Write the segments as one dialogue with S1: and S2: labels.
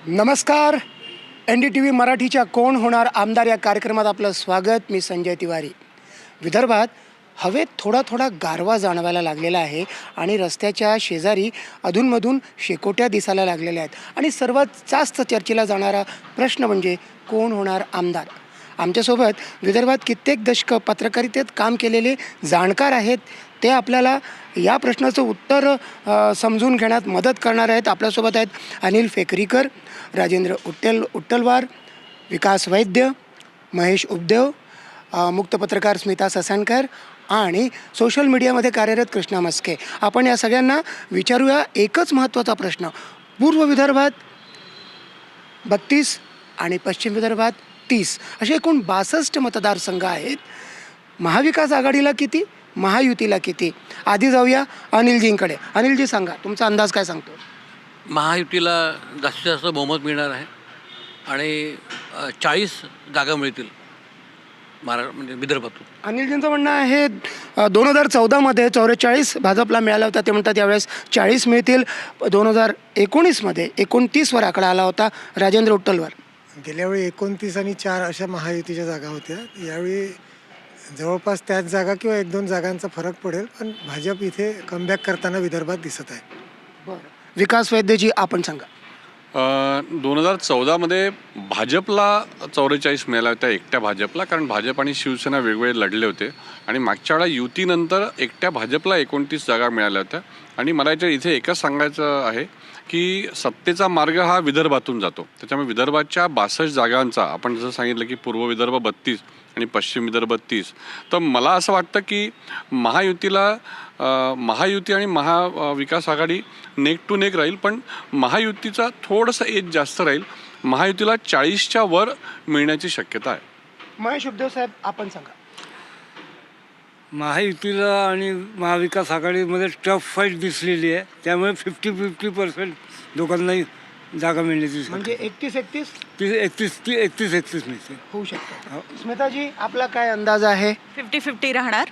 S1: नमस्कार. NDTV मराठीच्या कोण होणार आमदार या कार्यक्रमात आपलं स्वागत. मी संजय तिवारी. विदर्भात हवेत थोडा थोडा गारवा जाणवायला लागलेला आहे आणि रस्त्याच्या शेजारी अधूनमधून शेकोट्या दिसायला लागलेल्या आहेत आणि सर्वात जास्त चर्चेला जाणारा प्रश्न म्हणजे कोण होणार आमदार. आमच्यासोबत विदर्भात कित्येक दशकं पत्रकारितेत काम केलेले जाणकार आहेत. ते आपल्याला या प्रश्नाचं उत्तर समजून घेण्यात मदत करणार आहेत. आपल्यासोबत आहेत अनिल फेकरीकर, राजेंद्र उट्टलवार, विकास वैद्य, महेश उपदेव, मुक्त पत्रकार स्मिता ससाणकर आणि सोशल मीडियामध्ये कार्यरत कृष्णा मस्के. आपण या सगळ्यांना विचारूया एकच महत्त्वाचा प्रश्न. पूर्व विदर्भात 32 आणि पश्चिम विदर्भात 30 असे एकूण 62 मतदारसंघ आहेत. महाविकास आघाडीला किती, महायुतीला किती? आधी जाऊया अनिलजींकडे. अनिलजी सांगा, तुमचा अंदाज काय सांगतो?
S2: महायुतीला जास्तीत जास्त बहुमत मिळणार आहे आणि 40 जागा मिळतील म्हणजे विदर्भातून.
S1: अनिलजींचं म्हणणं आहे 2014मध्ये 44 भाजपला मिळाला होता. ते म्हणतात यावेळेस 40 मिळतील. 2019मध्ये 29वर आकडा आला होता. राजेंद्र उट्टलवार.
S3: गेल्यावेळी 29 आणि 4 अशा महायुतीच्या जागा होत्या. यावेळी जवळपास त्याच जागा किंवा 1-2 जागांचा फरक पडेल, पण भाजप इथे कमबॅक करताना विदर्भात दिसत आहे.
S1: बरं, विकास वैद्यजी आपण सांगा.
S4: 2014मध्ये भाजपला 44 मिळाल्या होत्या, एकट्या भाजपला, कारण भाजप आणि शिवसेना वेगवेगळे लढले होते. आणि मागच्या वेळा युतीनंतर एकट्या भाजपला 29 जागा मिळाल्या होत्या. आणि मला इथे एकच सांगायचं आहे की सत्तेचा मार्ग हा विदर्भातून जातो. त्याच्यामुळे विदर्भाच्या 62 जागांचा, आपण जसं सांगितलं की पूर्व विदर्भ 32 आणि पश्चिम विदर्भ 30, तर मला असं वाटतं की महायुती आणि महाविकास आघाडी नेक टू नेक राहील, पण महायुतीचा थोडंसं एज जास्त राहील. महायुतीला 40च्या वर मिळण्याची शक्यता आहे.
S1: महेश उपदेव साहेब आपण सांगा.
S5: महायुतीला आणि महाविकास आघाडीमध्ये टफ फाईट दिसलेली आहे, त्यामुळे 50-50% दोघांनाही जागा मिळण्याची
S1: म्हणजे 31
S5: मिळते
S1: होऊ शकतं. स्मिताजी आपला काय अंदाज आहे?
S6: 50-50 राहणार.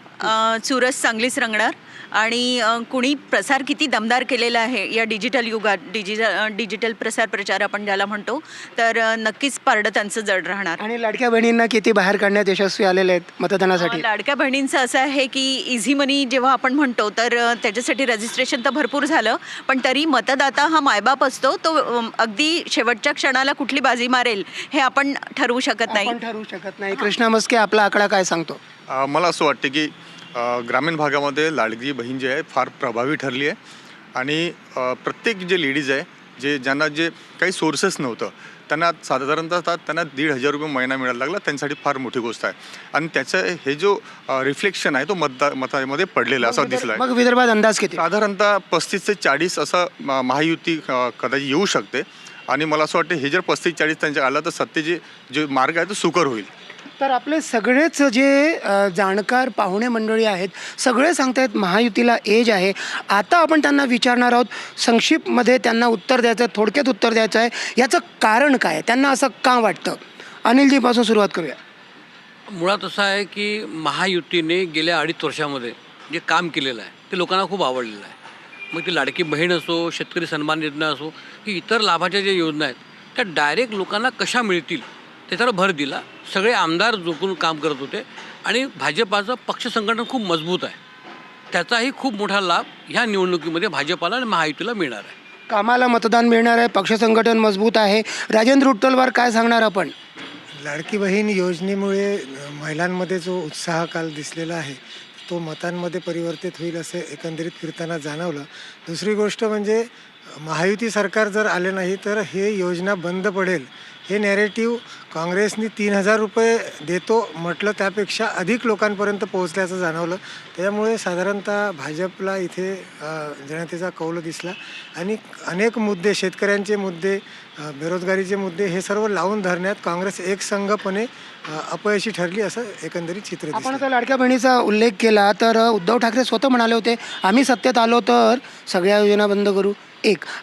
S6: चुरस चांगलीच रंगणार आणि कुणी प्रसार किती दमदार केलेला आहे या डिजिटल युगात, डिजिटल प्रसार प्रचार आपण ज्याला म्हणतो, तर नक्कीच पारडं त्यांचं जड राहणार.
S1: आणि लाडक्या बहिणींना किती बाहेर काढण्यात यशस्वी आलेले आहेत मतदानासाठी?
S6: लाडक्या बहिणींचं असं आहे की इझी मनी जेव्हा आपण म्हणतो तर त्याच्यासाठी रजिस्ट्रेशन तर भरपूर झालं, पण तरी मतदाता हा मायबाप असतो. तो अगदी शेवटच्या क्षणाला कुठली बाजी मारेल हे आपण ठरवू शकत नाही.
S1: कृष्णा मस्के आपला आकडा काय सांगतो?
S7: मला असं वाटतं की ग्रामीण भागामध्ये लाडकी बहीण जी आहे फार प्रभावी ठरली आहे. आणि प्रत्येक जे लेडीज आहे ज्यांना काही सोर्सेस नव्हतं, त्यांना साधारणतः त्यांना 1,500 रुपये महिना मिळायला लागला. त्यांच्यासाठी फार मोठी गोष्ट आहे. आणि त्याचं हे जो रिफ्लेक्शन आहे तो मतामध्ये पडलेला असं दिसलं आहे.
S1: मग विदर्भात अंदाज किती?
S7: साधारणतः 35 ते 40 असं महायुती कदाचित येऊ शकते. आणि मला असं वाटतं हे जर 35-40 त्यांच्या आलं तर सत्तेचे जे मार्ग आहे तो सुकर होईल.
S1: तर आपले सगळेच जे जाणकार पाहुणे मंडळी आहेत सगळे सांगतायत महायुतीला एज आहे. आता आपण त्यांना विचारणार आहोत, संक्षिप्तमध्ये त्यांना उत्तर द्यायचं आहे, थोडक्यात उत्तर द्यायचं आहे. याचं कारण काय, त्यांना असं का वाटतं? अनिलजीपासून सुरुवात करूया.
S2: मुळात असं आहे की महायुतीने गेल्या 2.5 वर्षामध्ये जे काम केलेलं आहे ते लोकांना खूप आवडलेलं आहे. मग ती लाडकी बहीण असो, शेतकरी सन्मान योजना असो, की इतर लाभाच्या ज्या योजना आहेत त्या डायरेक्ट लोकांना कशा मिळतील त्याच्यावर भर दिला. सगळे आमदार झोकून काम करत होते आणि भाजपाचं पक्ष संघटन खूप मजबूत आहे. त्याचाही खूप मोठा लाभ ह्या निवडणुकीमध्ये भाजपाला आणि महायुतीला मिळणार आहे.
S1: कामाला मतदान मिळणार आहे, पक्ष संघटन मजबूत आहे. राजेंद्र उट्टलवार काय सांगणार आपण?
S3: लाडकी बहीण योजनेमुळे महिलांमध्ये जो उत्साह काल दिसलेला आहे तो मतांमध्ये परिवर्तित होईल असं एकंदरीत फिरताना जाणवलं. दुसरी गोष्ट म्हणजे महायुती सरकार जर आले नाही तर हे योजना बंद पडेल हे नॅरेटिव्ह काँग्रेसनी 3,000 रुपये देतो म्हटलं त्यापेक्षा अधिक लोकांपर्यंत पोहोचल्याचं जाणवलं. त्यामुळे साधारणतः भाजपला इथे जनतेचा कौल दिसला. आणि अनेक मुद्दे, शेतकऱ्यांचे मुद्दे, बेरोजगारीचे मुद्दे हे सर्व लावून धरण्यात काँग्रेस एकसंघपणे अपयशी ठरली असं एकंदरीत चित्र दिसतं.
S1: आपण आता लाडक्या बहिणीचा उल्लेख केला तर उद्धव ठाकरे स्वतः म्हणाले होते आम्ही सत्तेत आलो तर सगळ्या योजना बंद करू.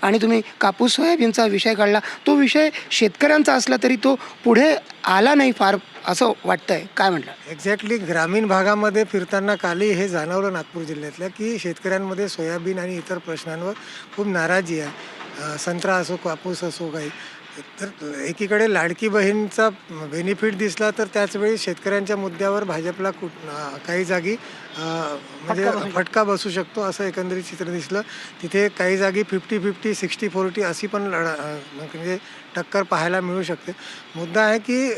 S1: आणि तुम्ही कापूस सोयाबीनचा विषय काढला, तो विषय शेतकऱ्यांचा असला तरी तो पुढे आला नाही फार असं वाटतंय. काय म्हटलं?
S3: एक्झॅक्टली ग्रामीण भागामध्ये फिरताना कालही हे जाणवलं नागपूर जिल्ह्यातल्या की शेतकऱ्यांमध्ये सोयाबीन आणि इतर प्रश्नांवर खूप नाराजी आहे. संत्रा असो, कापूस असो, काही तर एकीकडे लाडकी बहीणचा बेनिफिट दिसला, तर त्याचवेळी शेतकऱ्यांच्या मुद्द्यावर भाजपला काही जागी म्हणजे फटका बसू शकतो असं एकंदरीत चित्र दिसलं. तिथे काही जागी 50-50, 60-40 अशी पण म्हणजे टक्कर पाहायला मिळू शकते. मुद्दा आहे की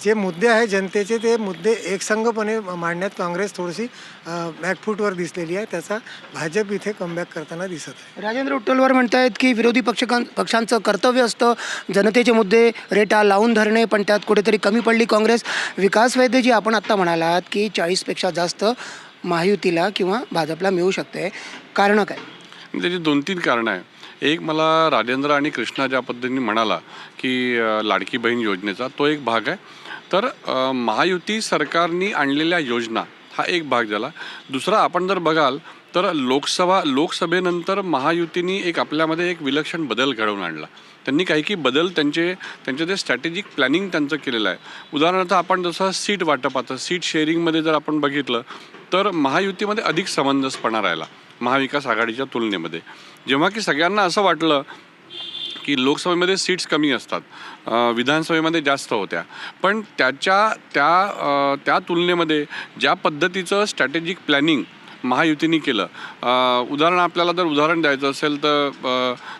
S3: जे मुद्दे आहे जनतेचे, ते मुद्दे एकसंघपणे मांडण्यात काँग्रेस थोडीशी बॅकफूटवर दिसलेली आहे. त्याचा भाजप इथे कमबॅक करताना दिसत आहे.
S1: राजेंद्र उट्टलवर म्हणतायत की विरोधी पक्षांचं कर्तव्य असतं जनतेचे मुद्दे रेटा लावून धरणे, पण त्यात कुठेतरी कमी पडली काँग्रेस. विकास वैद्य जी आपण आत्ता म्हणालात की 40पेक्षा जास्त महायुतीला किंवा भाजपला मिळू शकते, कारणं काय?
S4: त्याची 2-3 कारणं आहे. एक, मला राजेंद्र आणि कृष्णा ज्या पद्धतीने म्हणाला की लाडकी बहीण योजनेचा तो एक भाग आहे. तर महायुती सरकारने आणलेल्या योजना हा एक भाग झाला. दुसरा, आपण जर बघाल तर लोकसभेनंतर महायुतीने एक आपल्यामध्ये एक विलक्षण बदल घडवून आणला. त्यांनी काही बदल त्यांचे जे स्ट्रॅटेजिक प्लॅनिंग त्यांचं केलेलं आहे. उदाहरणार्थ आपण जसं सीट वाटपाचं, सीट शेअरिंगमध्ये जर आपण बघितलं तर महायुतीमध्ये अधिक समंजसपणा राहिला महाविकास आघाडीच्या तुलनेमध्ये. जेव्हा की सगळ्यांना असं वाटलं की लोकसभेमध्ये सीट्स कमी असतात, विधानसभेमध्ये जास्त होत्या, पण त्या तुलनेमध्ये ज्या पद्धतीचं स्ट्रॅटेजिक प्लॅनिंग महायुतीने केलं, उदाहरण द्यायचं असेल तर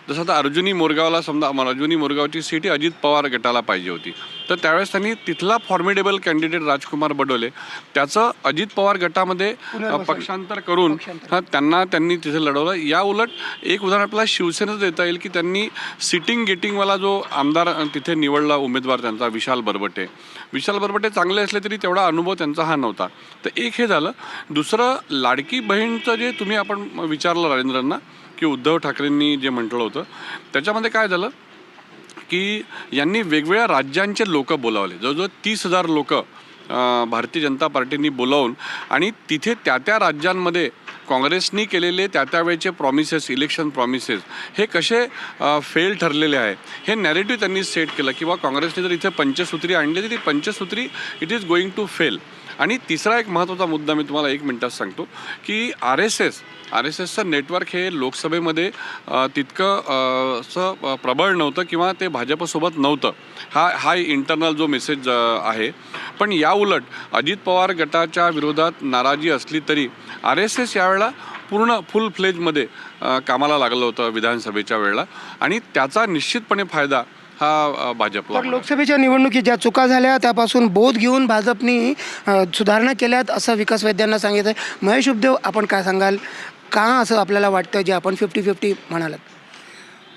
S4: जसं आता अर्जुनी मोरगावची सीट ही अजित पवार गटाला पाहिजे होती. तर त्यावेळेस त्यांनी तिथला फॉर्मिडेबल कॅन्डिडेट राजकुमार बडोले त्याचं अजित पवार गटामध्ये पक्षांतर करून त्यांनी तिथे लढवलं. या उलट एक उदाहरण आपल्याला शिवसेनेचं देता येईल की त्यांनी सिटिंग गेटिंगवाला जो आमदार तिथे निवडला उमेदवार त्यांचा विशाल बरबटे चांगले असले तरी तेवढा अनुभव त्यांचा हा नव्हता. तर एक हे झालं. दुसरं, लाडकी बहीणचं जे आपण विचारलं राजेंद्रांना की उद्धव ठाकरेंनी जे म्हटलं होतं त्याच्यामध्ये काय झालं की यांनी वेगवेगळ्या राज्यांचे लोक बोलावले. जवळजवळ 30,000 लोक भारतीय जनता पार्टींनी बोलावून आणि तिथे त्या राज्यांमध्ये काँग्रेसनी केलेले त्यावेळेचे इलेक्शन प्रॉमिसेस हे कसे फेल ठरलेले आहे हे नॅरेटिव्ह त्यांनी सेट केलं की काँग्रेसने जर इथे पंचसूत्री आणली तर ती पंचसूत्री it is going to fail. आणि तिसरा एक महत्त्वाचा मुद्दा मी तुम्हाला 1 मिनिटात सांगतो की आर एस एसचं नेटवर्क हे लोकसभेमध्ये तितकं असं प्रबळ नव्हतं किंवा ते भाजपसोबत नव्हतं. हा इंटरनल जो मेसेज आहे. पण या उलट अजित पवार गटाच्या विरोधात नाराजी असली तरी आर एस एस यावेळेला पूर्ण फुल फ्लेजमध्ये कामाला लागलं होतं विधानसभेच्या वेळेला आणि त्याचा निश्चितपणे फायदा हा भाजपला.
S1: तर लोकसभेच्या निवडणुकीत ज्या चुका झाल्या त्यापासून बोध घेऊन भाजपनी सुधारणा केल्यात असं विकास वैद्यांना सांगितलं. महेश उपदेव, आपण काय सांगाल? का असं आपल्याला वाटतं जे आपण 50-50 म्हणालात?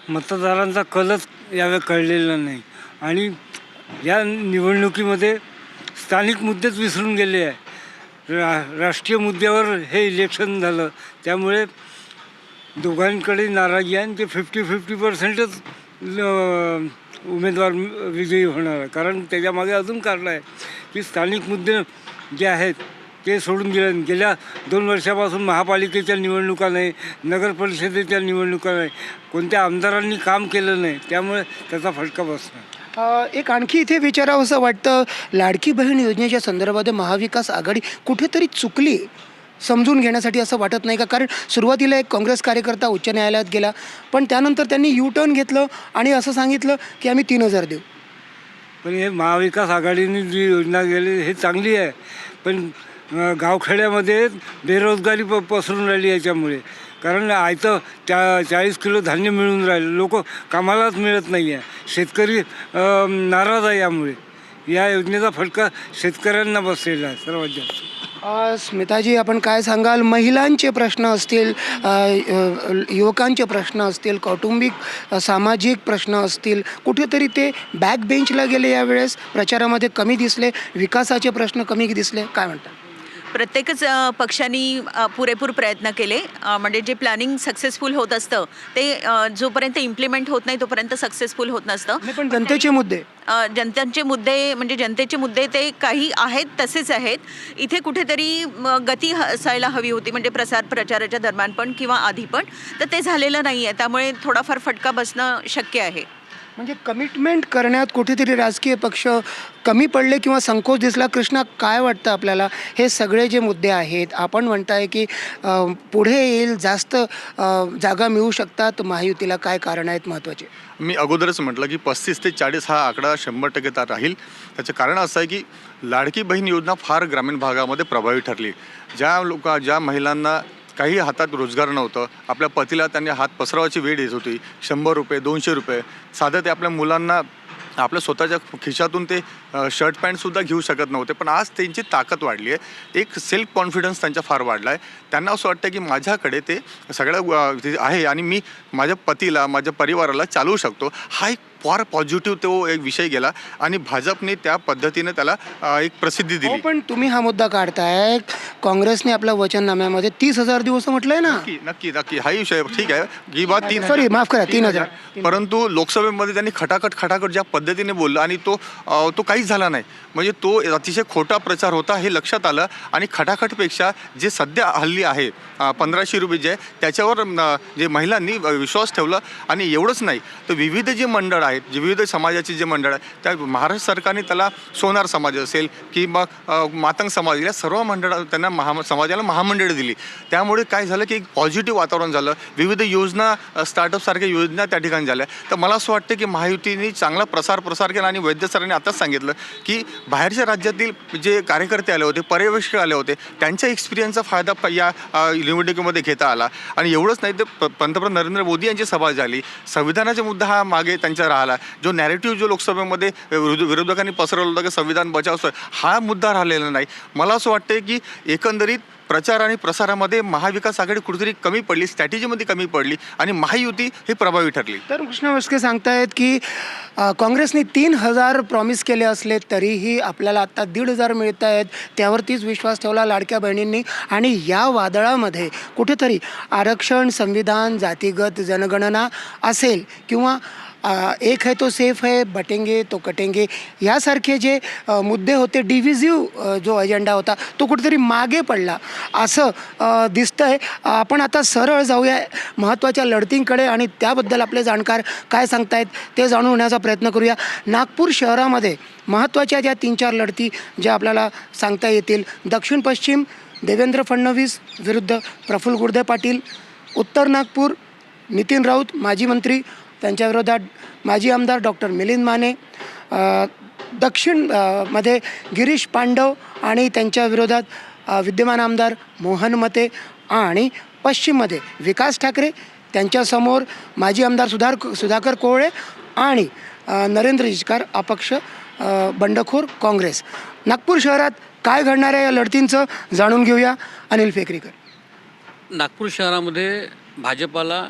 S5: मतदारांचा कलच यावेळी कळलेला नाही आणि या निवडणुकीमध्ये स्थानिक मुद्देच विसरून गेले आहे. राष्ट्रीय मुद्द्यावर हे इलेक्शन झालं त्यामुळे दोघांकडे नाराजी आहे आणि ते 50-50%च उमेदवार विजयी होणार आहे. कारण त्याच्यामागे अजून कारण आहे की स्थानिक मुद्दे जे आहेत ते सोडून दिले. गेल्या 2 वर्षापासून महापालिकेच्या निवडणुका नाही, नगर परिषदेच्या निवडणुका नाही, कोणत्या आमदारांनी काम केलं नाही, त्यामुळे त्याचा फटका बसणार.
S1: एक आणखी इथे विचारावं असं वाटतं, लाडकी बहीण योजनेच्या संदर्भात महाविकास आघाडी कुठेतरी चुकली समजून घेण्यासाठी असं वाटत नाही का? कारण सुरुवातीला एक काँग्रेस कार्यकर्ता उच्च न्यायालयात गेला, पण त्यानंतर त्यांनी U-टर्न घेतलं आणि असं सांगितलं की आम्ही 3,000 देऊ.
S5: पण हे महाविकास आघाडीने जी योजना गेली हे चांगली आहे, पण गावखेड्यामध्ये बेरोजगारी पसरून राहिली याच्यामुळे. कारण आयतं 40 किलो धान्य मिळून राहिलं, लोक कामालाच मिळत नाही आहे, शेतकरी नाराज आहे. यामुळे या योजनेचा फटका शेतकऱ्यांना बसलेला आहे सर्वात जास्त.
S1: स्मिताजी, आपण काय सांगाल? महिलांचे प्रश्न असतील, युवकांचे प्रश्न असतील, कौटुंबिक सामाजिक प्रश्न असतील, कुठेतरी ते बॅक बेंचला गेले, यावेळेस प्रचारामध्ये कमी दिसले, विकासाचे प्रश्न कमी दिसले, काय म्हणतात?
S6: प्रत्येकच पक्षांनी पुरेपूर प्रयत्न केले. म्हणजे जे प्लॅनिंग सक्सेसफुल होत असतं ते जोपर्यंत इम्प्लिमेंट होत नाही तोपर्यंत सक्सेसफुल होत नसतं.
S1: पण जनतेचे मुद्दे
S6: जनतेचे मुद्दे ते काही आहेत तसेच आहेत. इथे कुठेतरी गती असायला हवी होती, म्हणजे प्रचाराच्या दरम्यान पण किंवा आधी पण, तर ते झालेलं नाही आहे. त्यामुळे थोडाफार फटका बसणं शक्य आहे.
S1: म्हणजे कमिटमेंट करण्यात कुठेतरी राजकीय पक्ष कमी पडले किंवा संकोच दिसला. कृष्णा, काय वाटतं आपल्याला? हे सगळे जे मुद्दे आहेत, आपण म्हणताय की पुढे येईल, जास्त जागा मिळू शकतात महायुतीला, काय कारण आहेत महत्त्वाचे?
S7: मी अगोदरच म्हटलं की 35 ते 40 हा आकडा 100% राहील. त्याचं कारण असं आहे की लाडकी बहीण योजना फार ग्रामीण भागामध्ये प्रभावी ठरली. ज्या महिलांना काही हातात रोजगार नव्हतं, आपल्या पतीला त्यांनी हात पसरवायची वेळ येत होती, 100 रुपये 200 रुपये साधं ते आपल्या मुलांना आपल्या स्वतःच्या खिशातून ते शर्ट पॅन्टसुद्धा घेऊ शकत नव्हते. पण आज त्यांची ताकद वाढली आहे, एक सेल्फ कॉन्फिडन्स त्यांचा फार वाढला आहे. त्यांना असं वाटतं की माझ्याकडे ते सगळं ते आहे आणि मी माझ्या पतीला, माझ्या परिवाराला चालवू शकतो. हा एक फार पॉझिटिव्ह तो एक विषय गेला आणि भाजपने त्या पद्धतीने त्याला एक प्रसिद्धी
S1: हो,
S7: दिली.
S1: पण तुम्ही हा मुद्दा काढताय. काँग्रेसने आपल्या वचननाम्यामध्ये 30,000 दिवस म्हटलंय ना.
S7: नक्की नक्की नक्की हाही विषय ठीक आहे ही बात 3
S1: सॉरी, माफ करा, 3,000.
S7: परंतु लोकसभेमध्ये त्यांनी खटाखट ज्या पद्धतीने बोलला आणि तो काहीच झाला नाही. म्हणजे तो अतिशय खोटा प्रचार होता हे लक्षात आलं आणि खटाखटपेक्षा जे सध्या हल्ली आहे 1500 रुपये जे त्याच्यावर जे महिलांनी विश्वास ठेवला. आणि एवढंच नाही तर विविध जे मंडळ आहेत, जे विविध समाजाचे जे मंडळ आहेत, त्या महाराष्ट्र सरकारने त्याला सोनार समाज असेल किंवा मातंग समाज या सर्व मंडळ त्यांना समाजाला महामंडळ दिली. त्यामुळे काय झालं की एक पॉझिटिव्ह वातावरण झालं. विविध योजना, स्टार्टअपसारख्या योजना त्या ठिकाणी झाल्या. तर मला असं वाटतं की महायुतीने चांगला प्रसार केला. आणि वैद्य सरांनी आताच सांगितलं की बाहेरच्या राज्यातील जे कार्यकर्ते आले होते, पर्यवेक्षक आले होते, त्यांच्या एक्सपिरियन्सचा फायदा या निवडणुकीमध्ये घेता आला. आणि एवढंच नाही तर पंतप्रधान नरेंद्र मोदी यांची सभा झाली. संविधानाचा मुद्दा हा मागे त्यांचा राहिला. जो नॅरेटिव्ह जो लोकसभेमध्ये विरोधकांनी पसरवला होता की संविधान बचाव, हा मुद्दा राहिलेला नाही. मला असं वाटतं की एकंदरीत प्रचार आणि प्रसारामध्ये महाविकास आघाडी कुठेतरी कमी पडली, स्ट्रॅटेजीमध्ये कमी पडली आणि महायुती ही प्रभावी ठरली.
S1: तर कृष्णा वस्के सांगतायत की काँग्रेसने 3,000 प्रॉमिस केले असले तरीही आपल्याला आत्ता 1,500 मिळत आहेत. त्यावरतीच विश्वास ठेवला लाडक्या बहिणींनी. आणि या वादळामध्ये कुठेतरी आरक्षण, संविधान, जातीगत जनगणना असेल किंवा एक है तो सेफ है, बटेंगे तो कटेंगे, यासारखे जे मुद्दे होते, डिव्हिजिव्ह जो अजेंडा होता तो कुठेतरी मागे पडला असं दिसतंय. आपण आता सरळ जाऊया महत्त्वाच्या लढतींकडे आणि त्याबद्दल आपले जाणकार काय सांगतायत ते जाणून घेण्याचा प्रयत्न करूया. नागपूर शहरामध्ये महत्त्वाच्या ज्या 3-4 लढती ज्या आपल्याला सांगता येतील: दक्षिण पश्चिम देवेंद्र फडणवीस विरुद्ध प्रफुल्ल गुडदे पाटील, उत्तर नागपूर नितीन राऊत माजी मंत्री, त्यांच्या विरोधात माजी आमदार डॉक्टर मिलिंद माने, दक्षिण मध्ये गिरीश पांडव आणि त्यांच्या विरोधात विद्यमान आमदार मोहन मते, आणि पश्चिममध्ये विकास ठाकरे, त्यांच्यासमोर माजी आमदार सुधाकर कोहळे आणि नरेंद्र जिचकार अपक्ष बंडखोर काँग्रेस. नागपूर शहरात काय घडणार आहे या लढतींचं जाणून घेऊया. अनिल फेकरीकर.
S2: नागपूर शहरामध्ये भाजपाला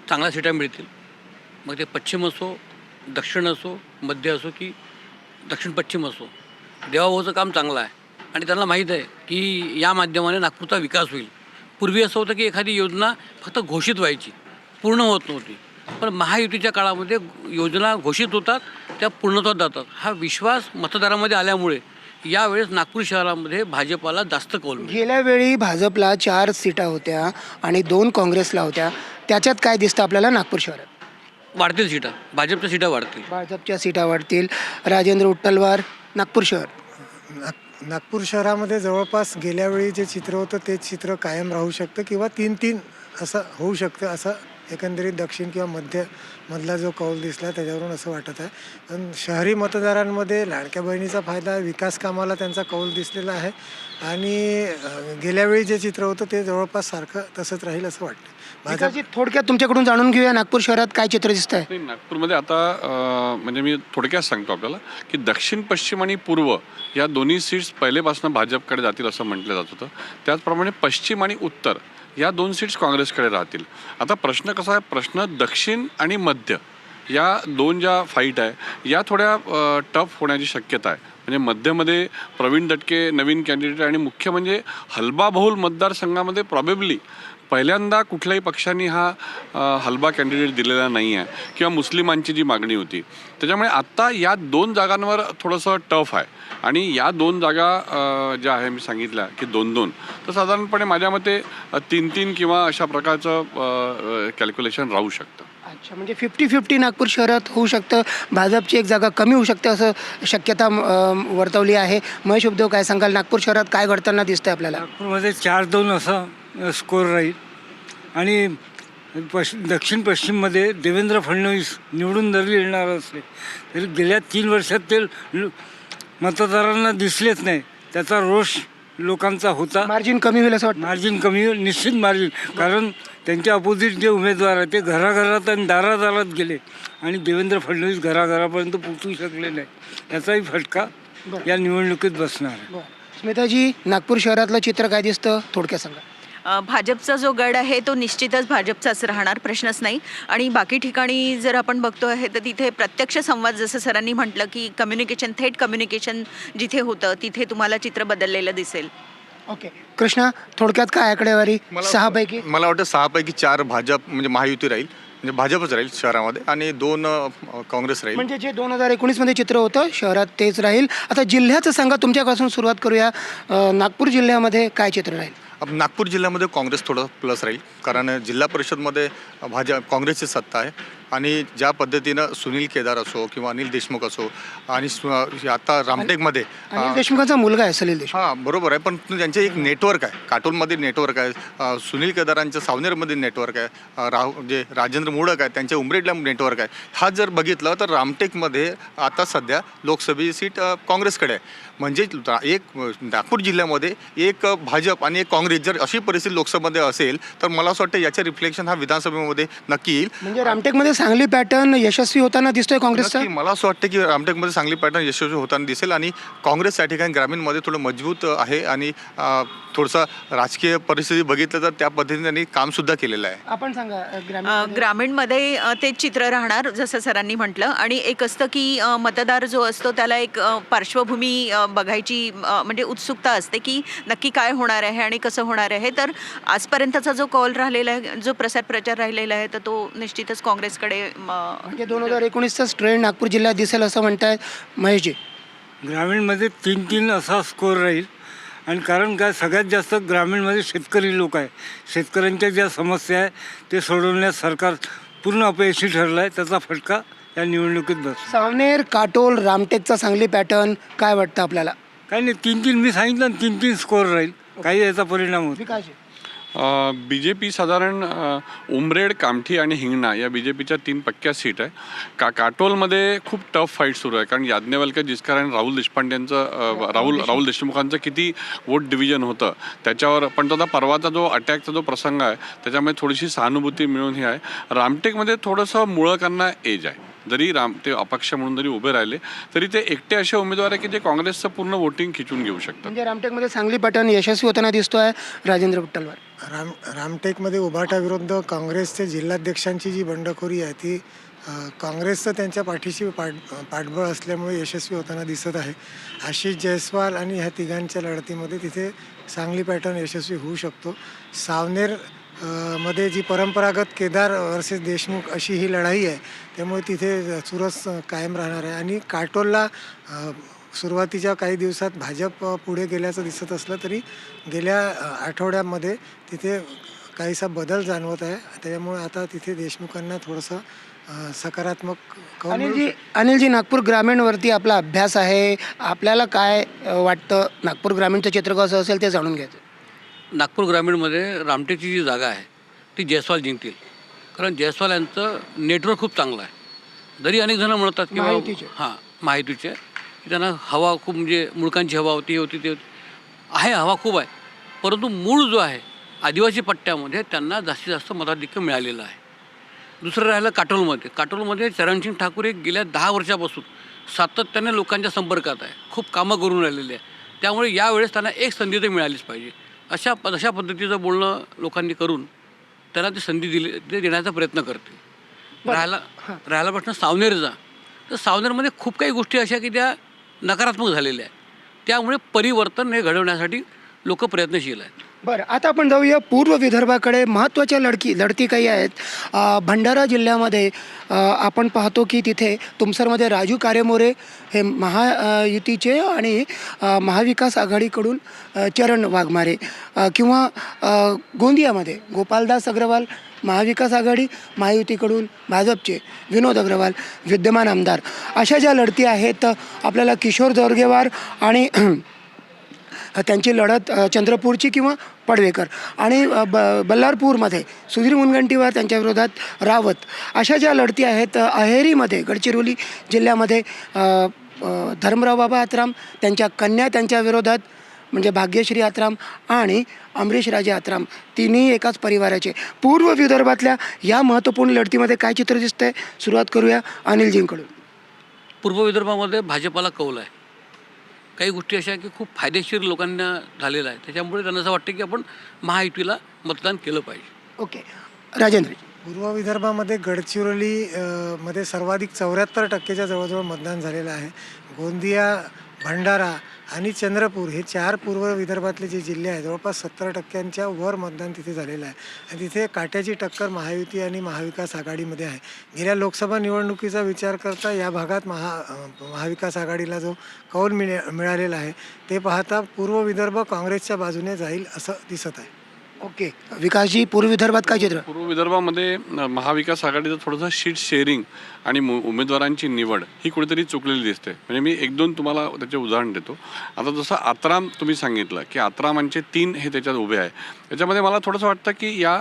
S2: चांगल्या सीटा मिळतील. मग ते पश्चिम असो, दक्षिण असो, मध्य असो की दक्षिण पश्चिम असो, देवाभाऊचं काम चांगलं आहे आणि त्यांना माहीत आहे की या माध्यमाने नागपूरचा विकास होईल. पूर्वी असं होतं की एखादी योजना फक्त घोषित व्हायची, पूर्ण होत नव्हती. पण महायुतीच्या काळामध्ये योजना घोषित होतात, त्या पूर्णत्वात जातात. हा विश्वास मतदारामध्ये आल्यामुळे यावेळेस नागपूर शहरामध्ये भाजपाला जास्त कौल मिळेल.
S1: गेल्या वेळी भाजपला 4 सीटा होत्या आणि 2 काँग्रेसला होत्या. त्याच्यात काय दिसतं आपल्याला नागपूर शहरात?
S2: वाढतील सीटा, भाजपच्या सीटा वाढतील.
S1: भाजपच्या सीटा वाढतील. राजेंद्र उट्टलवार, नागपूर शहर.
S3: नागपूर शहरामध्ये जवळपास गेल्या वेळी जे चित्र होतं तेच चित्र कायम राहू शकतं किंवा 3-3 असं होऊ शकतं, असं एकंदरीत दक्षिण किंवा मधला जो कौल दिसला त्याच्यावरून असं वाटत आहे. पण शहरी मतदारांमध्ये लाडक्या बहिणीचा फायदा, विकास कामाला त्यांचा कौल दिसलेला आहे आणि गेल्या वेळी जे चित्र होतं ते जवळपास सारखं तसंच राहील असं वाटतं.
S1: विकासजी, थोडक्यात तुमच्याकडून जाणून घेऊया नागपूर शहरात काय चित्र दिसत आहे?
S4: नाही, नागपूरमध्ये आता म्हणजे मी थोडक्यात सांगतो आपल्याला की दक्षिण पश्चिम आणि पूर्व या दोन्ही सीट्स पहिलेपासून भाजपकडे जातील असं म्हटलं जात होतं. त्याचप्रमाणे पश्चिम आणि उत्तर या 2 सीट्स काँग्रेसकडे राहतील. आता प्रश्न कसा आहे, प्रश्न दक्षिण आणि मध्य या 2 ज्या फाईट आहे या थोड्या टफ होण्याची शक्यता आहे. म्हणजे मध्यमध्ये प्रवीण दटके नवीन कॅन्डिडेट आणि मुख्य म्हणजे हलबाबहुल मतदारसंघामध्ये प्रॉबेबली पहिल्यांदा कुठल्याही पक्षांनी हा हलबा कॅन्डिडेट दिलेला नाही आहे किंवा मुस्लिमांची जी मागणी होती. त्याच्यामुळे आत्ता या 2 जागांवर थोडंसं टफ आहे. आणि या 2 जागा ज्या आहे मी सांगितल्या की 2-2, तर साधारणपणे माझ्या मते 3-3 किंवा अशा प्रकारचं कॅल्क्युलेशन राहू शकतं.
S1: अच्छा, म्हणजे 50-50 नागपूर शहरात होऊ शकतं, भाजपची एक जागा कमी होऊ शकते असं शक्यता वर्तवली आहे. महेश उद्धव, काय सांगाल, नागपूर शहरात काय घडताना दिसतंय आपल्याला?
S5: नागपूरमध्ये 4-2 असा स्कोर राहील आणि दक्षिण पश्चिममध्ये देवेंद्र फडणवीस निवडून जरी येणार असले तरी गेल्या 3 वर्षात ते मतदारांना दिसलेच नाही. त्याचा रोष लोकांचा होता.
S1: मार्जिन कमी होईल असं वाटतं?
S5: मार्जिन कमी होईल, निश्चित मार्जिन. कारण त्यांच्या अपोजिट जे उमेदवार आहेत ते घराघरात आणि दारादारात गेले आणि देवेंद्र फडणवीस घराघरापर्यंत पोहोचू शकले नाही. याचाही फटका या निवडणुकीत बसणार आहे.
S1: बरं. स्मिताजी, नागपूर शहरातलं चित्र काय दिसतं, थोडक्यात सांगा.
S6: भाजपचा जो गड आहे तो निश्चितच भाजपचाच राहणार, प्रश्नच नाही. आणि बाकी ठिकाणी जर आपण बघतो आहे तर तिथे प्रत्यक्ष संवाद, जसं सरांनी म्हटलं की कम्युनिकेशन, थेट कम्युनिकेशन जिथे होतं तिथे तुम्हाला चित्र बदललेलं दिसेल.
S1: ओके कृष्णा, थोडक्यात काय आकडेवारी? 6 पैकी
S7: मला वाटतं 6 पैकी 4 भाजप म्हणजे महायुती राहील, म्हणजे भाजपच राहील शहरामध्ये, आणि 2 काँग्रेस राहील.
S1: म्हणजे जे 2019मध्ये चित्र होतं शहरात तेच राहील. आता जिल्ह्याचं सांगा, तुमच्यापासून सुरुवात करूया. नागपूर जिल्ह्यामध्ये काय चित्र राहील?
S7: नागपूर जिल्ह्यामध्ये काँग्रेस थोडं प्लस राहील, कारण जिल्हा परिषदमध्ये काँग्रेसची सत्ता आहे. आणि ज्या पद्धतीनं सुनील केदार असो किंवा अनिल देशमुख असो, आणि आता रामटेकमध्ये
S1: अनिल देशमुखांचा मुलगा आहे सलील देशमुख.
S7: हां बरोबर आहे, पण त्यांचे एक नेटवर्क आहे, काटोलमध्ये नेटवर्क आहे, सुनील केदारांच्या सावनेरमध्ये नेटवर्क आहे, जे राजेंद्र मोडक आहे त्यांच्या उमरेडला नेटवर्क आहे. हा जर बघितलं तर रामटेकमध्ये आता सध्या लोकसभेची सीट काँग्रेसकडे आहे. म्हणजे एक नागपूर जिल्ह्यामध्ये एक भाजप आणि एक काँग्रेस, जर अशी परिस्थिती लोकसभेमध्ये असेल तर मला असं वाटतं याचं रिफ्लेक्शन हा विधानसभेमध्ये नक्की येईल.
S1: म्हणजे रामटेकमध्ये चांगली पॅटर्न यशस्वी होताना दिसतोय काँग्रेसचा.
S7: नक्की मला असं वाटतं की रामटेकमध्ये चांगली पॅटर्न यशस्वी होताना दिसेल, आणि काँग्रेस या ठिकाणी ग्रामीणमध्ये थोडं मजबूत आहे, आणि थोडंसं राजकीय परिस्थिती बघितलं तर त्या पद्धतीने त्यांनी कामसुद्धा केलेलं आहे.
S1: आपण सांगा
S6: ग्रामीणमध्ये तेच चित्र राहणार जसं सरांनी म्हटलं. आणि एक असतं की मतदार जो असतो त्याला एक पार्श्वभूमी बघायची म्हणजे उत्सुकता असते की नक्की काय होणार आहे आणि कसं होणार आहे. तर आजपर्यंतचा जो कॉल राहिलेला आहे, जो प्रचार राहिलेला आहे, तर तो निश्चितच काँग्रेसकडे.
S1: म्हणजे 2019चाच ट्रेंड नागपूर जिल्ह्यात दिसेल असं म्हणतायत महेशजी.
S5: ग्रामीणमध्ये 3-3 असा स्कोर राहील. आणि कारण काय, सगळ्यात जास्त ग्रामीणमध्ये शेतकरी लोक आहे. शेतकऱ्यांच्या ज्या समस्या आहे ते सोडवण्यात सरकार पूर्ण अपयशी ठरलं आहे. त्याचा फटका या निवडणुकीत बसतो.
S1: सावनेर, काटोल, रामटेकचा चांगली पॅटर्न काय वाटतं आपल्याला?
S5: काही नाही, 3-3 मी सांगितलं ना, 3-3 स्कोर राहील. काही याचा परिणाम होतो.
S1: विकासजी.
S4: बी जे पी साधारण उमरेड, कामठी आणि हिंगणा या बी जे पीच्या 3 पक्क्या सीट आहे. काटोलमध्ये खूप टफ फाईट सुरू आहे, कारण याज्ञवल्क्य जिचकार आणि राहुल देशपांडेंचं राहुल देशमुखांचं किती वोट डिव्हिजन होतं त्याच्यावर. पण तो परवाचा जो अटॅकचा जो प्रसंग आहे त्याच्यामध्ये थोडीशी सहानुभूती मिळून ही आहे. रामटेकमध्ये थोडंसं मुळकांना एज आहे. जरी ते अपक्ष म्हणून जरी उभे राहिले तरी ते एकटे असे उमेदवार आहे की जे काँग्रेसचं पूर्ण वोटिंग खिचून घेऊ शकतात.
S1: म्हणजे रामटेकमध्ये चांगली पॅटर्न यशस्वी होताना दिसतोय. राजेंद्र विठ्ठलवार.
S3: रामटेकमध्ये उभाटाविरुद्ध काँग्रेसच्या जिल्हाध्यक्षांची जी बंडखोरी आहे ती काँग्रेसचं त्यांच्या पाठीशी पाठबळ असल्यामुळे यशस्वी होताना दिसत आहे. आशिष जयस्वाल आणि ह्या तिघांच्या लढतीमध्ये तिथे चांगली पॅटर्न यशस्वी होऊ शकतो. सावनेर मध्ये जी परंपरागत केदार वर्सेस देशमुख अशी ही लढाई आहे, त्यामुळे तिथे चुरस कायम राहणार आहे. आणि काटोलला सुरुवातीच्या काही दिवसात भाजप पुढे गेल्याचं दिसत असलं तरी गेल्या आठवड्यामध्ये तिथे काहीसा बदल जाणवत आहे. त्याच्यामुळे आता तिथे देशमुखांना थोडंसं सकारात्मक
S1: अनिलजी, नागपूर ग्रामीणवरती आपला अभ्यास आहे. आपल्याला काय वाटतं, नागपूर ग्रामीणचं चित्र कसं असेल ते जाणून घ्यायचं.
S2: नागपूर ग्रामीणमध्ये रामटेकची जी जागा आहे ती जयस्वाल जिंकतील, कारण जयस्वाल यांचं नेटवर्क खूप चांगलं आहे. जरी अनेक जण म्हणतात की माहितीचे त्यांना हवा खूप, म्हणजे मुळकांची हवा होती ते आहे, हवा खूप आहे. परंतु मूळ जो आहे आदिवासी पट्ट्यामध्ये त्यांना जास्तीत जास्त मताधिक्य मिळालेलं आहे. दुसरं राहिलं काटोलमध्ये चरणसिंग ठाकूर हे गेल्या 10 वर्षापासून सातत्याने लोकांच्या संपर्कात आहे, खूप कामं करून राहिलेले आहे. त्यामुळे यावेळेस त्यांना एक संधी तर मिळालीच पाहिजे. अशा पद्धतीचं बोलणं लोकांनी करून त्यांना ती संधी देण्याचा प्रयत्न करतील. राहिला प्रश्न सावनेरचा, तर सावनेरमध्ये खूप काही गोष्टी अशा की त्या नकारात्मक झालेल्या आहेत. त्यामुळे परिवर्तन हे घडवण्यासाठी लोक प्रयत्नशील आहेत.
S1: बरं, आता आपण जाऊया पूर्व विदर्भाकडे. महत्त्वाच्या लढती काही आहेत. भंडारा जिल्ह्यामध्ये आपण पाहतो की तिथे तुमसरमध्ये राजू कारेमोरे हे महायुतीचे आणि महाविकास आघाडीकडून चरण वाघमारे किंवा गोंदियामध्ये गोपालदास अग्रवाल महाविकास आघाडी, महायुतीकडून भाजपचे विनोद अग्रवाल विद्यमान आमदार. अशा ज्या लढती आहेत आपल्याला किशोर जोरगेवार आणि त्यांची लढत चंद्रपूरची किंवा पडवेकर आणि बल्लारपूरमध्ये सुधीर मुनगंटीवार त्यांच्या विरोधात रावत. अशा ज्या लढती आहेत अहेरीमध्ये गडचिरोली जिल्ह्यामध्ये धर्मराव बाबा आत्राम त्यांच्या कन्या त्यांच्या विरोधात म्हणजे भाग्यश्री आत्राम आणि अमरीश राजे आत्राम तिन्ही एकाच परिवाराचे. पूर्व विदर्भातल्या या महत्त्वपूर्ण लढतीमध्ये काय चित्र दिसतंय सुरुवात करूया अनिलजींकडून.
S2: पूर्व विदर्भामध्ये भाजपाला कौल आहे. काही गोष्टी अशा आहे की खूप फायदेशीर लोकांना झालेलं आहे, त्याच्यामुळे त्यांना असं वाटतं की आपण महायुतीला मतदान केलं पाहिजे.
S1: ओके, राजेंद्र.
S3: पूर्व विदर्भामध्ये गडचिरोली मध्ये सर्वाधिक 74% जवळजवळ मतदान झालेलं आहे. गोंदिया, भंडारा आणि चंद्रपूर हे 4 पूर्व विदर्भातले जे जिल्हे आहेत जवळपास 70% वर मतदान तिथे झालेलं आहे आणि तिथे काट्याची टक्कर महायुती आणि महाविकास आघाडीमध्ये आहे. गेल्या लोकसभा निवडणुकीचा विचार करता या भागात महाविकास आघाडीला जो कौल मिळालेला आहे ते पाहता पूर्व विदर्भ काँग्रेसच्या बाजूने जाईल असं दिसत आहे.
S1: ओके, विकासजी, पूर्व विदर्भात काय चित्र?
S4: पूर्व विदर्भामध्ये महाविकास आघाडीचं थोडंसं शीट शेअरिंग आणि उमेदवारांची निवड ही कुठेतरी चुकलेली दिसते. म्हणजे मी 1-2 तुम्हाला त्याचे उदाहरण देतो. आता जसं आत्राम तुम्ही सांगितलं की आत्रामांचे 3 हे त्याच्यात उभे आहे. त्याच्यामध्ये मला थोडंसं वाटतं की या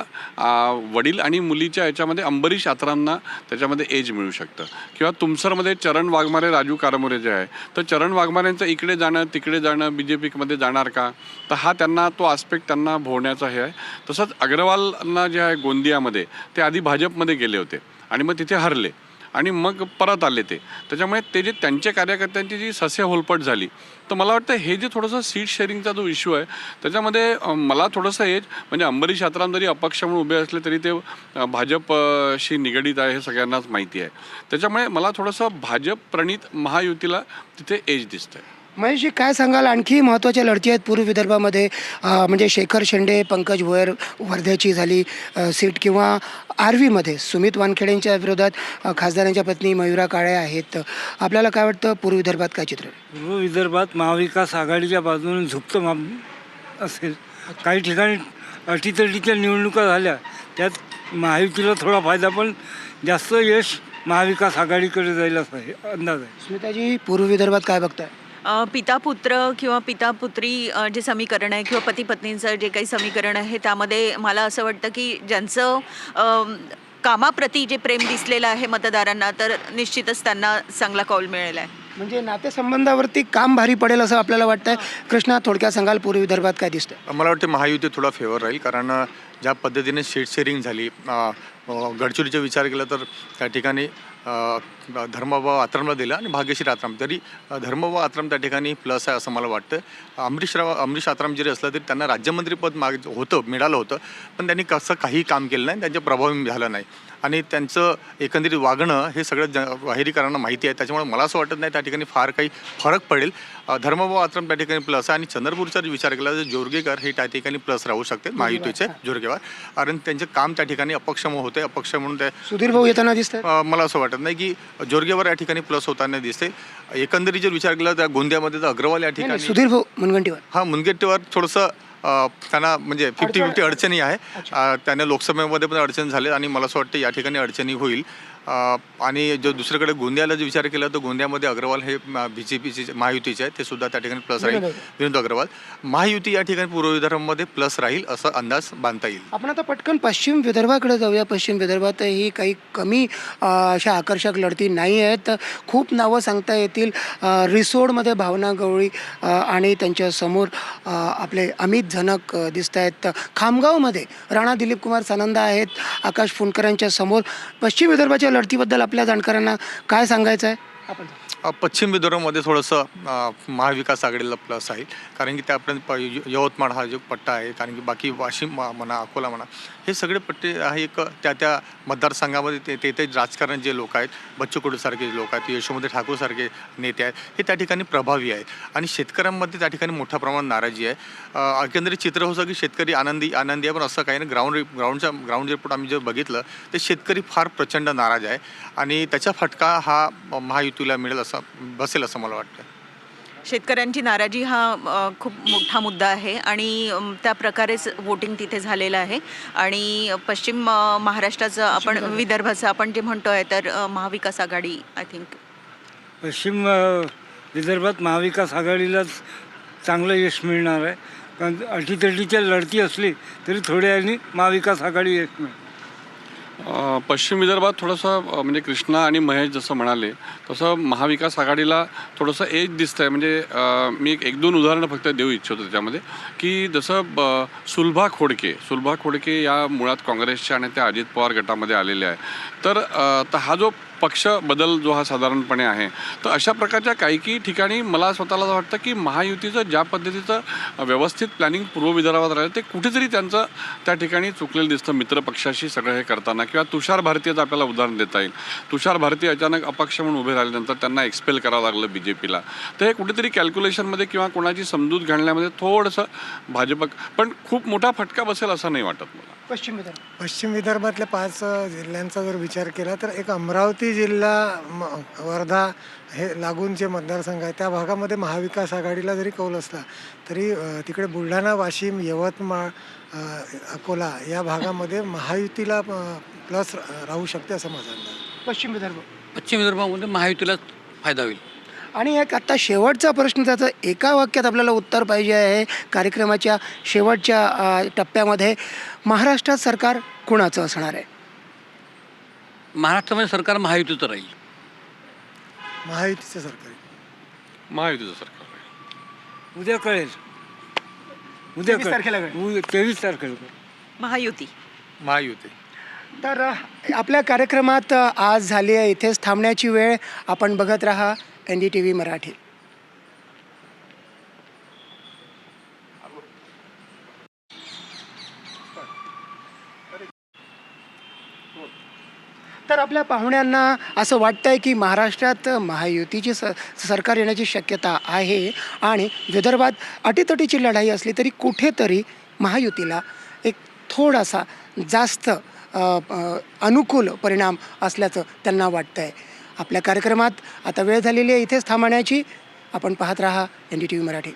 S4: वडील आणि मुलीच्या याच्यामध्ये अंबरीश आत्रामना त्याच्यामध्ये एज मिळू शकतं. किंवा तुमसरमध्ये चरण वाघमारे, राजू कारेमोरे जे आहे तर चरण वाघमारेंचं इकडे जाणं तिकडे जाणं BJPमध्ये जाणार का, तर हा त्यांना तो आस्पेक्ट त्यांना भोवण्याचा हे आहे. तसंच अग्रवालना जे आहे गोंदियामध्ये ते आधी भाजपमध्ये गेले होते आणि मग तिथे हरले आणि मग परत आले ते. त्याच्यामुळे ते जे त्यांच्या कार्यकर्त्यांची जी सस्य होलपट झाली, तर मला वाटतं हे जे थोडंसं सीट शेअरिंगचा जो इश्यू आहे त्याच्यामध्ये मला थोडंसं हेच म्हणजे अंबरीश आत्राम जरी अपक्ष म्हणून उभे असले तरी ते भाजपशी निगडीत आहे हे सगळ्यांनाच माहिती आहे. त्याच्यामुळे मला थोडंसं भाजप प्रणित महायुतीला तिथे एज दिसतं आहे.
S1: महेशजी, काय सांगाल? आणखी महत्त्वाच्या लढती आहेत पूर्व विदर्भामध्ये म्हणजे शेखर शेंडे, पंकज भोयर वर्ध्याची झाली सीट किंवा आर्वीमध्ये सुमित वानखेडेंच्या विरोधात खासदारांच्या पत्नी मयुरा काळे आहेत. आपल्याला काय वाटतं पूर्व विदर्भात काय चित्र आहे?
S5: पूर्व विदर्भात महाविकास आघाडीच्या बाजूने झुकतं असेल. काही ठिकाणी अटीतटीच्या निवडणुका झाल्या त्यात महायुतीला थोडा फायदा, पण जास्त यश महाविकास आघाडीकडे जाईल असा अंदाज आहे.
S1: स्मिताजी, पूर्व विदर्भात काय बघताय?
S6: पिता पुत्र किंवा पिता पुत्री जे समीकरण आहे किंवा पती पत्नींचं जे काही समीकरण आहे त्यामध्ये मला असं वाटतं की ज्यांचं कामाप्रती जे प्रेम दिसलेलं आहे मतदारांना, तर निश्चितच त्यांना चांगला कौल मिळेल आहे.
S1: म्हणजे नातेसंबंधावरती काम भारी पडेल असं आपल्याला वाटतंय. कृष्णा, थोडक्यात सांगाल पूर्व विदर्भात काय दिसतं?
S7: मला वाटतं महायुती थोडा फेवर राहील, कारण ज्या पद्धतीने सीट शेअरिंग झाली गडचिरोलीचा विचार केला तर त्या ठिकाणी धर्मभाव आत्रामला दिला आणि भाग्यश्री आत्राम, तरी धर्मभाव आत्राम त्या ठिकाणी प्लस आहे असं मला वाटतं. अमरीश आत्राम जरी असलं तरी त्यांना राज्यमंत्रीपद मिळालं होतं, पण त्यांनी कसं काही काम केलं नाही, त्यांच्या प्रभावी झालं नाही आणि त्यांचं एकंदरीत वागणं हे सगळं बाहेरीकरांना माहिती आहे. त्याच्यामुळे मला असं वाटत नाही त्या ठिकाणी फार काही फरक पडेल. धर्मभाव आत्राम त्या ठिकाणी प्लस आहे आणि चंद्रपूरचा विचार केला तर जोरगेकर हे त्या ठिकाणी प्लस राहू शकते महायुतीचे जोरगेवार, कारण त्यांचे काम त्या ठिकाणी अपक्ष होते. अपक्ष म्हणून ते
S1: सुधीर भाऊ येताना दिसतं.
S7: मला असं वाटत नाही की जोरगेवार या ठिकाणी प्लस होताना दिसते. एकंदरीत जर विचार केला तर गोंदियामध्ये तर अग्रवाल या ठिकाणी
S1: सुधीर भाऊ मुनगंटीवार
S7: हा मुनगंटीवार थोडंसं त्यांना म्हणजे 50-50 अडचणी आहे. त्यांना लोकसभेमध्ये पण अडचण झाले आणि मला असं वाटतं या ठिकाणी अडचणी होईल. आणि जो दुसरीकडे गोंदियाला जर विचार केला तर गोंदियामध्ये अग्रवाल हे BJPचे महायुतीचे आहेत, ते सुद्धा त्या ठिकाणी प्लस राहील. विनोद अग्रवाल महायुती या ठिकाणी पूर्व विदर्भामध्ये प्लस राहील असं अंदाज बांधता येईल.
S1: आपण आता पटकन पश्चिम विदर्भाकडे जाऊया. पश्चिम विदर्भातही काही कमी अशा आकर्षक लढती नाही आहेत. खूप नावं सांगता येतील. रिसोडमध्ये भावना गवळी आणि त्यांच्यासमोर आपले अमित झनक दिसत आहेत. खामगावमध्ये राणा दिलीप कुमार सानंदा आहेत आकाश फुंडकरांच्या समोर. पश्चिम विदर्भाच्या लढतीबद्दल आपल्या जाणकारांना काय सांगायचं आहे? आपण
S7: पश्चिम विदर्भामध्ये थोडंसं महाविकास आघाडीला प्लस आहे, कारण की त्यापर्यंत यवतमाळ हा जो पट्टा आहे, कारण की बाकी वाशिम म्हणा, अकोला म्हणा, हे सगळे पट्टे आहे एक त्या मतदारसंघामध्ये ते राजकारण जे लोक आहेत, बच्चू कडूसारखे जे लोक आहेत, यशोमती ठाकूरसारखे नेते आहेत, हे त्या ठिकाणी प्रभावी आहेत आणि शेतकऱ्यांमध्ये त्या ठिकाणी मोठ्या प्रमाणात नाराजी आहे. एकंदरीत चित्र होतं की शेतकरी आनंदी आहे, पण असं काही नाही. ग्राउंड रिपोर्ट आम्ही जे बघितलं ते शेतकरी फार प्रचंड नाराज आहे आणि त्याचा फटका हा महायुतीला मिळेल बसेल असं मला वाटतं.
S6: शेतकऱ्यांची नाराजी हा खूप मोठा मुद्दा आहे आणि त्या प्रकारेच वोटिंग तिथे झालेलं आहे. आणि पश्चिम महाराष्ट्राचं आपण विदर्भाचं आपण जे म्हणतो आहे तर महाविकास आघाडी आय थिंक
S5: पश्चिम विदर्भात महाविकास आघाडीलाच चांगलं यश मिळणार आहे. कारण अटीतटीच्या लढती असली तरी थोड्या वेळाने महाविकास आघाडी यश मिळेल.
S4: पश्चिम विदर्भात थोडंसं म्हणजे कृष्णा आणि महेश जसं म्हणाले तसं महाविकास आघाडीला थोडंसं एज दिसतं आहे. म्हणजे मी एक दोन उदाहरणं फक्त देऊ इच्छितो त्याच्यामध्ये की जसं सुलभा खोडके या मुळात काँग्रेसच्या आणि त्या अजित पवार गटामध्ये आलेल्या आहे. तर हा जो पक्ष बदल जो हा साधारणपणे आहे, तर अशा प्रकारच्या काही ठिकाणी मला स्वतःला वाटतं की महायुतीचं ज्या पद्धतीचं व्यवस्थित प्लॅनिंग पूर्व विदर्भात राहिलं ते कुठेतरी त्यांचं त्या ठिकाणी चुकलेलं दिसतं मित्रपक्षाशी सगळं हे करताना. किंवा तुषार भारतीचं आपल्याला उदाहरण देता येईल. तुषार भारती अचानक अपक्ष म्हणून उभे राहिल्यानंतर त्यांना एक्सपेल करावं लागलं BJPला. तर हे कुठेतरी कॅल्क्युलेशनमध्ये किंवा कोणाची समजूत घालण्यामध्ये थोडंसं भाजप पण खूप मोठा फटका बसेल असं नाही वाटत मला.
S3: पश्चिम विदर्भातल्या 5 जिल्ह्यांचा जर विचार केला तर एक अमरावती जिल्हा, वर्धा हे लागून जे मतदारसंघ आहे त्या भागामध्ये महाविकास आघाडीला जरी कौल असला तरी तिकडे बुलढाणा, वाशिम, यवतमाळ, अकोला या भागामध्ये महायुतीला प्लस राहू शकते असं माझं अंदाज आहे.
S1: पश्चिम
S2: विदर्भामध्ये महायुतीलाच फायदा होईल.
S1: आणि एक आत्ता शेवटचा प्रश्न, त्याचं एका वाक्यात आपल्याला उत्तर पाहिजे आहे. कार्यक्रमाच्या शेवटच्या टप्प्यामध्ये महाराष्ट्रात सरकार कुणाचं असणार आहे?
S2: महाराष्ट्रामध्ये सरकार महायुतीचं राहील.
S3: महायुतीचं सरकार.
S4: महायुतीचं सरकार
S5: उद्या कळेल.
S1: 23 तारखेला कळेल.
S5: 23 तारखेला
S6: महायुती.
S1: तर आपल्या कार्यक्रमात आज झाली आहे इथेच थांबण्याची वेळ. आपण बघत राहा NDTV मराठी. तर आपल्या पाहुण्यांना असं वाटतंय की महाराष्ट्रात महायुतीची सरकार येण्याची शक्यता आहे आणि विदर्भात अटीतटीची लढाई असली तरी कुठेतरी महायुतीला एक थोडासा जास्त अनुकूल परिणाम असल्याचं त्यांना वाटतं आहे. आपल्या कार्यक्रमात आता वेळ झालेली आहे इथेच थांबण्याची. आपण पाहत राहा NDTV मराठी.